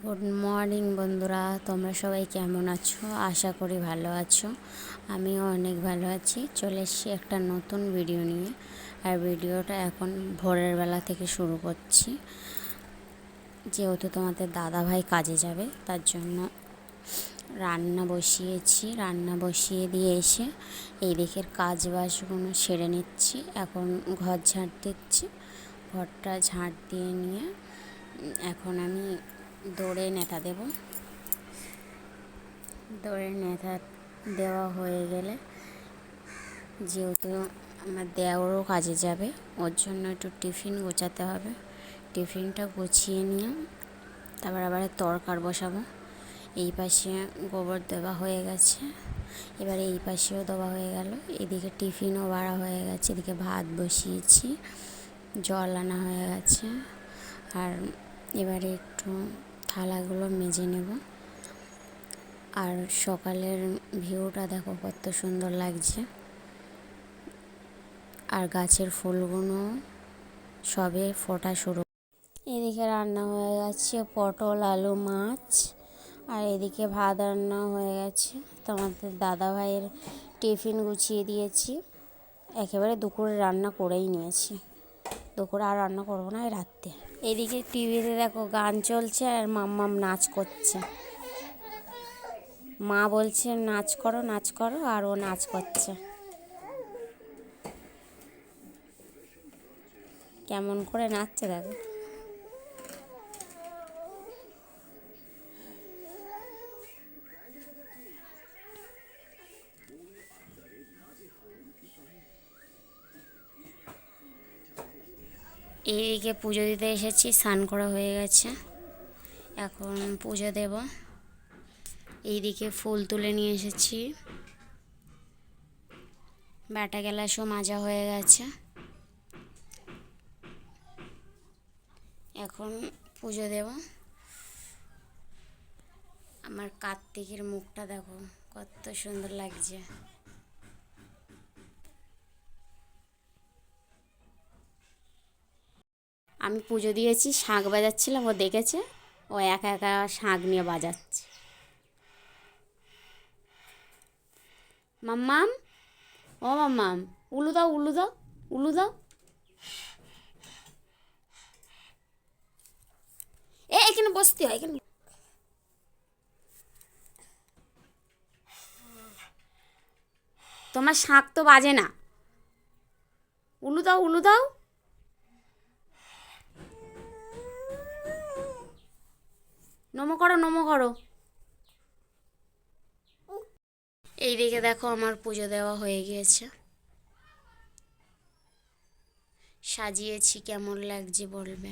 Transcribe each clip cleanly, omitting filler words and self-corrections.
Good morning বন্ধুরা, তোমরা সবাই কেমন আছো? আশা করি ভালো আছো। আমিও অনেক ভালো আছি। চলে এসেছি একটা নতুন ভিডিও নিয়ে। আর ভিডিওটা এখন ভোরের বেলা থেকে শুরু করছি, যেহেতু তোমাদের দাদা ভাই কাজে যাবে তার জন্য রান্না বসিয়েছি। রান্না বসিয়ে দিয়ে এসে এই দিকের কাজ বাজগুলো সেরে নিচ্ছি। এখন ঘর ঝাঁট দিচ্ছি। ঘরটা ঝাঁট দিয়ে নিয়ে এখন আমি দৌড়ে নেতা দেব। দৌড়ে নেতা দেওয়া হয়ে গেলে, যেহেতু আমার দেওরও কাজে যাবে, ওর জন্য একটু টিফিন গোছাতে হবে। টিফিনটা গুছিয়ে নিয়ে তারপর আবার তরকার বসাবো। এই পাশে গোবর দেওয়া হয়ে গেছে, এবারে এই পাশেও দেওয়া হয়ে গেল। এদিকে টিফিনও বাড়া হয়ে গেছে, এদিকে ভাত বসিয়েছি, জল আনা হয়ে গেছে। আর এবারে একটু থালাগুলো মেজে নেব। আর সকালের ভিউটা দেখো কত সুন্দর লাগছে। আর গাছের ফুলগুলো সবে ফোটা শুরু। এদিকে রান্না হয়ে গেছে পটল আলু মাছ, আর এদিকে ভাত রান্না হয়ে গেছে। তোমাদের দাদা ভাইয়ের টিফিন গুছিয়ে দিয়েছি, একেবারে দুপুরে রান্না করেই নিয়েছি। দুপুরে আর রান্না করবো না, রাত্রে। এদিকে টিভিতে দেখো গান চলছে আর মাম্মাম নাচ করছে। মা বলছে নাচ করো নাচ করো, আর ও নাচ করছে। কেমন করে নাচছে দেখো। এইদিকে পুজো দিতে এসেছি, স্নান করা হয়ে গেছে, এখন পুজো দেব। এইদিকে ফুল তুলে নিয়ে এসেছি, ব্যাটা গ্লাসও মাজা হয়ে গেছে। এখন পুজো দেব। আমার কার্তিকের মুখটা দেখো কত সুন্দর লাগছে। আমি পুজো দিয়েছি, শাঁখ বাজাচ্ছিলাম, ও দেখেছে, ও একা একা শাঁখ নিয়ে বাজাচ্ছে। মাম্মাম, ও মাম্মাম, উলু দাও উলু দাও উলু দাও। এখানে বসতে হয়, এখানে। তোমার শাঁখ তো বাজে না, উলু দাও উলু দাও। নমো করো নমো করো। এইদিকে দেখো আমার পুজো দেওয়া হয়ে গিয়েছে। সাজিয়েছি, কেমন লাগছে বলবে।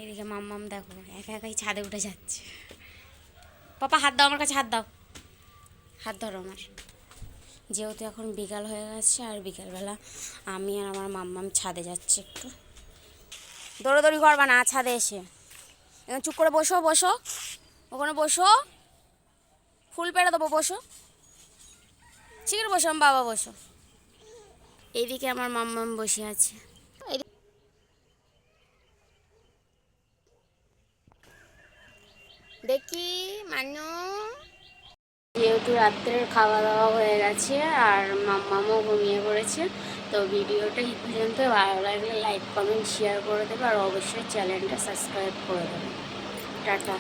এদিকে মাম্মাম দেখো একা একাই ছাদে উঠে যাচ্ছে। পাপা হাত দাও আমার কাছে, হাত দাও, হাত ধরো আমার। যেহেতু এখন বিকাল হয়ে গেছে, আর বিকালবেলা আমি আর আমার মাম্মাম ছাদে যাচ্ছি। একটু দৌড়াদৌড়ি করবা না ছাদে এসে, এখন চুপ করে বসো বসো, ওখানে বসো, ফুল পেড়ে দেবো, বসো শিখে বসো, আমার বাবা বসো। এইদিকে আমার মাম্মাম বসে আছে। দেখি মানু, যেহেতু রাত্রের খাওয়া দাওয়া হয়ে গেছে আর মাম্মামও ঘুমিয়ে পড়েছে, তো ভিডিওটা এই পর্যন্ত। ভালো লাগলে লাইক কমেন্ট শেয়ার করে দেবে, আর অবশ্যই চ্যানেলটা সাবস্ক্রাইব করে দেবে। টাটা।